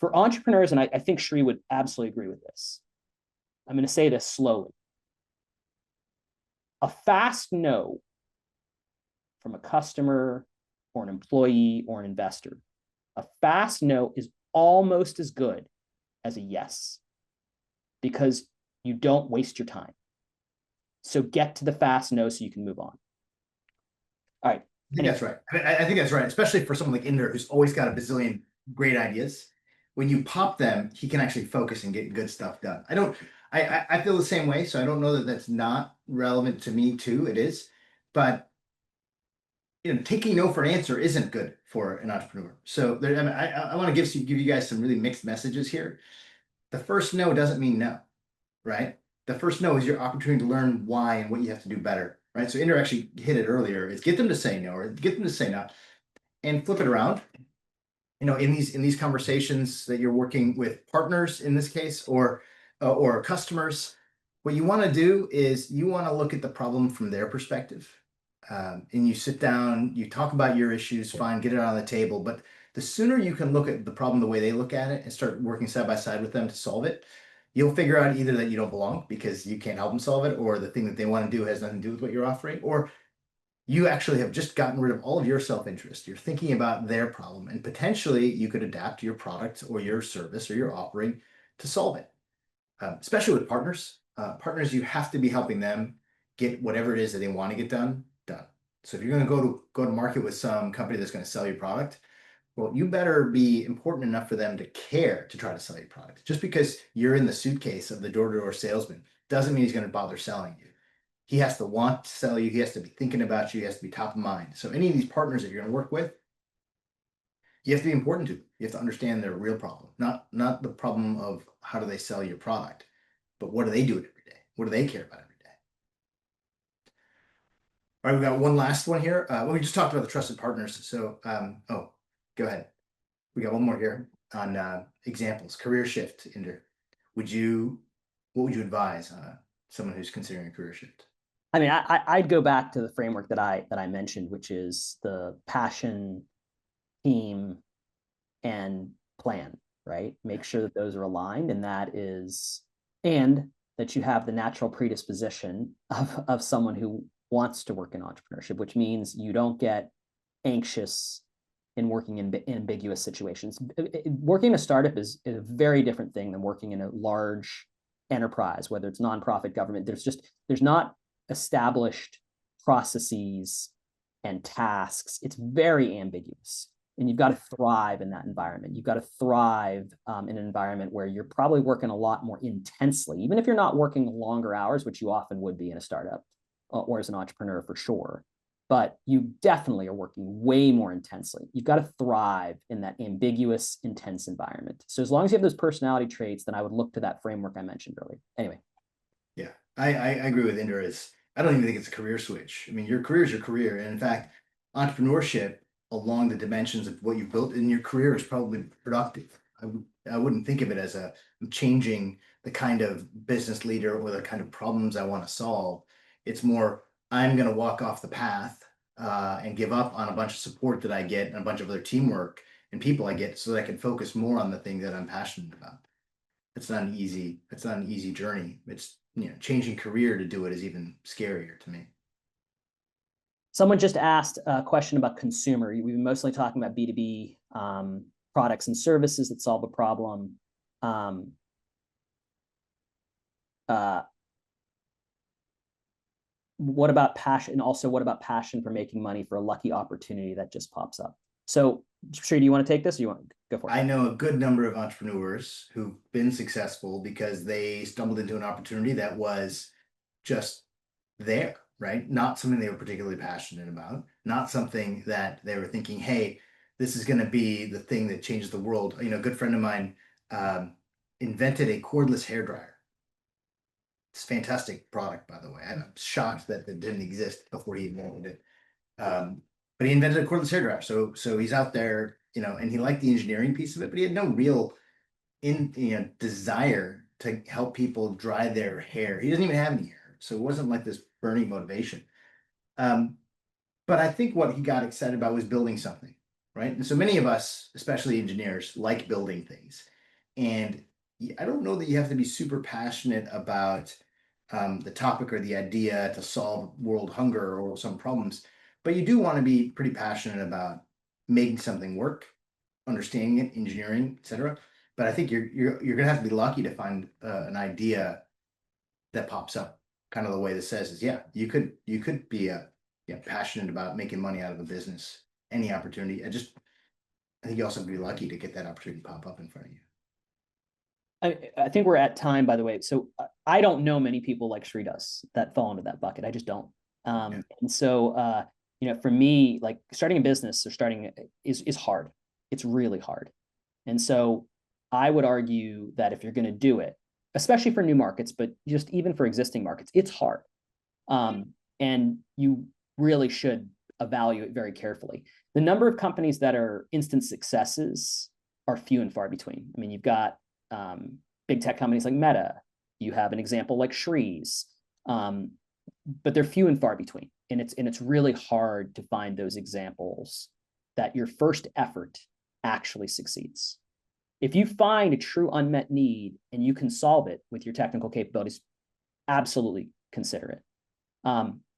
[SPEAKER 2] For entrepreneurs, and I think Shri would absolutely agree with this. I'm going to say this slowly. A fast no from a customer or an employee or an investor, a fast no is almost as good as a yes because you don't waste your time. So get to the fast no so you can move on. All right.
[SPEAKER 1] I think that's right. I think that's right, especially for someone like Inder who's always got a bazillion great ideas. When you pop them, he can actually focus and get good stuff done. I feel the same way, so I don't know that that's not relevant to me too. It is, but taking no for an answer isn't good for an entrepreneur. So there, I want to give you guys some really mixed messages here. The first no doesn't mean no, right? The first no is your opportunity to learn why and what you have to do better, right? So Inder actually hit it earlier, is get them to say no or get them to say no and flip it around in these conversations that you're working with partners in this case, or customers, what you want to do is you want to look at the problem from their perspective. And you sit down, you talk about your issues, fine, get it on the table. But the sooner you can look at the problem the way they look at it and start working side by side with them to solve it, you'll figure out either that you don't belong because you can't help them solve it, or the thing that they want to do has nothing to do with what you're offering, or you actually have just gotten rid of all of your self-interest. You're thinking about their problem, and potentially you could adapt your product or your service or your offering to solve it. Especially with partners. Partners, you have to be helping them get whatever it is that they want to get done. So if you're going to go to market with some company that's going to sell your product, well, you better be important enough for them to care to try to sell your product. Just because you're in the suitcase of the door-to-door salesman doesn't mean he's going to bother selling you. He has to want to sell you. He has to be thinking about you. He has to be top of mind. So any of these partners that you're going to work with, you have to be important to. You have to understand their real problem, not the problem of how do they sell your product, but what do they do every day? What do they care about every day? All right, we've got one last one here. We just talked about the trusted partners. So, oh, go ahead. We got one more here on examples. Career shift, Inder. What would you advise someone who's considering a career shift?
[SPEAKER 2] I mean, I'd go back to the framework that I mentioned, which is the passion, team, and plan, right? Make sure that those are aligned, and that you have the natural predisposition of someone who wants to work in entrepreneurship, which means you don't get anxious in working in ambiguous situations. Working in a startup is a very different thing than working in a large enterprise, whether it's nonprofit, government. There's not established processes and tasks. It's very ambiguous. And you've got to thrive in that environment. You've got to thrive in an environment where you're probably working a lot more intensely, even if you're not working longer hours, which you often would be in a startup or as an entrepreneur for sure. But you definitely are working way more intensely. You've got to thrive in that ambiguous, intense environment. So as long as you have those personality traits, then I would look to that framework I mentioned earlier. Anyway.
[SPEAKER 1] Yeah, I agree with Inder. I don't even think it's a career switch. I mean, your career is your career. And in fact, entrepreneurship along the dimensions of what you've built in your career is probably productive. I wouldn't think of it as I'm changing the kind of business leader or the kind of problems I want to solve. It's more, I'm going to walk off the path and give up on a bunch of support that I get and a bunch of other teamwork and people I get so that I can focus more on the thing that I'm passionate about. It's not an easy journey. It's, changing career to do it is even scarier to me.
[SPEAKER 2] Someone just asked a question about consumer. We've been mostly talking about B2B products and services that solve a problem. What about passion? And also, what about passion for making money for a lucky opportunity that just pops up? So, Sri, do you want to take this or you want to go for it?
[SPEAKER 1] I know a good number of entrepreneurs who've been successful because they stumbled into an opportunity that was just there, right? Not something they were particularly passionate about, not something that they were thinking, hey, this is going to be the thing that changes the world. A good friend of mine invented a cordless hairdryer. It's a fantastic product, by the way. I'm shocked that it didn't exist before he invented it. But he invented a cordless hairdryer. So he's out there, and he liked the engineering piece of it, but he had no real desire to help people dry their hair. He doesn't even have any hair. So it wasn't like this burning motivation. But I think what he got excited about was building something, right? And so many of us, especially engineers, like building things. And I don't know that you have to be super passionate about the topic or the idea to solve world hunger or some problems, but you do want to be pretty passionate about making something work, understanding it, engineering, etc. But I think you're gonna have to be lucky to find an idea that pops up. Kind of the way this says is, yeah, you could be passionate about making money out of a business, any opportunity. I think you also have to be lucky to get that opportunity pop up in front of you.
[SPEAKER 2] I think we're at time, by the way. So I don't know many people like Sri does that fall into that bucket. I just don't. And so, for me, like starting a business or starting is hard. It's really hard. And so I would argue that if you're going to do it, especially for new markets, but just even for existing markets, it's hard. And you really should evaluate very carefully. The number of companies that are instant successes are few and far between. I mean, you've got big tech companies like Meta. You have an example like Shree's, but they're few and far between. And it's really hard to find those examples that your first effort actually succeeds. If you find a true unmet need and you can solve it with your technical capabilities, absolutely consider it.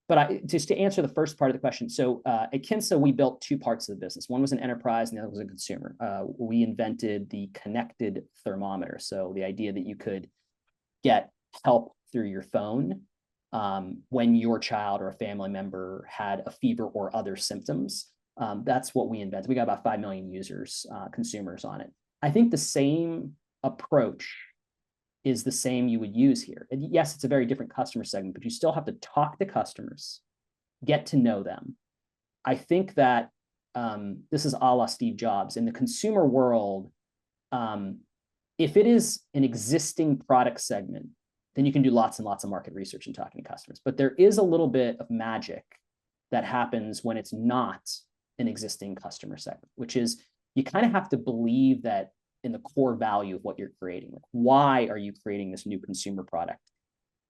[SPEAKER 2] But just to answer the first part of the question, so at Kinsa, we built two parts of the business. One was an enterprise and the other was a consumer. We invented the connected thermometer. So the idea that you could get help through your phone when your child or a family member had a fever or other symptoms. That's what we invented. We got about 5 million users, consumers on it. I think the same approach is the same you would use here. And yes, it's a very different customer segment, but you still have to talk to customers, get to know them. I think that this is a la Steve Jobs. In the consumer world, if it is an existing product segment, then you can do lots and lots of market research and talking to customers. But there is a little bit of magic that happens when it's not an existing customer segment, which is you kind of have to believe that in the core value of what you're creating. Like, why are you creating this new consumer product?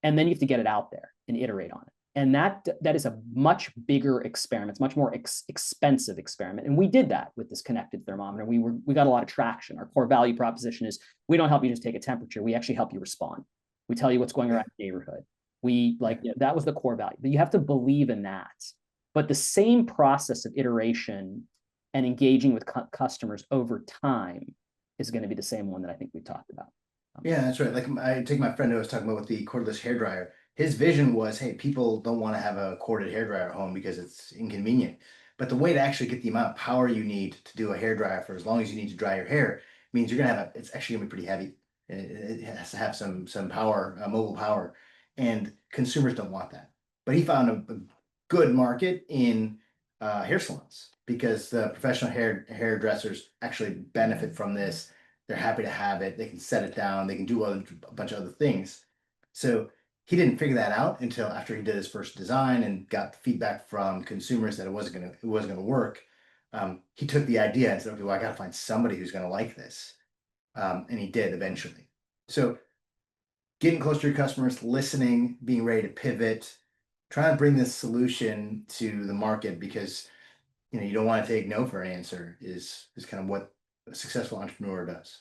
[SPEAKER 2] And then you have to get it out there and iterate on it. And that is a much bigger experiment. It's much more expensive experiment. And we did that with this connected thermometer. We got a lot of traction. Our core value proposition is we don't help you just take a temperature. We actually help you respond. We tell you what's going on in the neighborhood. That was the core value. But you have to believe in that. But the same process of iteration and engaging with customers over time is going to be the same one that I think we talked about.
[SPEAKER 1] Yeah, that's right. Like I take my friend who I was talking about with the cordless hairdryer. His vision was, hey, people don't want to have a corded hairdryer at home because it's inconvenient. But the way to actually get the amount of power you need to do a hairdryer for as long as you need to dry your hair means you're gonna have it's actually gonna be pretty heavy. It has to have some power, mobile power, and consumers don't want that. But he found a good market in hair salons because the professional hairdressers actually benefit from this. They're happy to have it. They can set it down. They can do a bunch of other things. So he didn't figure that out until after he did his first design and got feedback from consumers that it wasn't gonna work. He took the idea and said, okay, well, I got to find somebody who's gonna like this, and he did eventually. So getting close to your customers, listening, being ready to pivot, trying to bring this solution to the market because you don't want to take no for an answer is kind of what a successful entrepreneur does.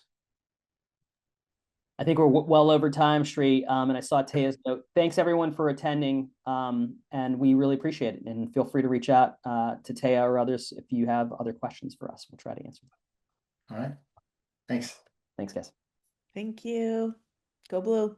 [SPEAKER 2] I think we're well over time, Sri, and I saw Taya's note. Thanks everyone for attending, and we really appreciate it. And feel free to reach out to Taya or others if you have other questions for us. We'll try to answer them.
[SPEAKER 1] All right. Thanks.
[SPEAKER 2] Thanks, guys.
[SPEAKER 3] Thank you. Go Blue.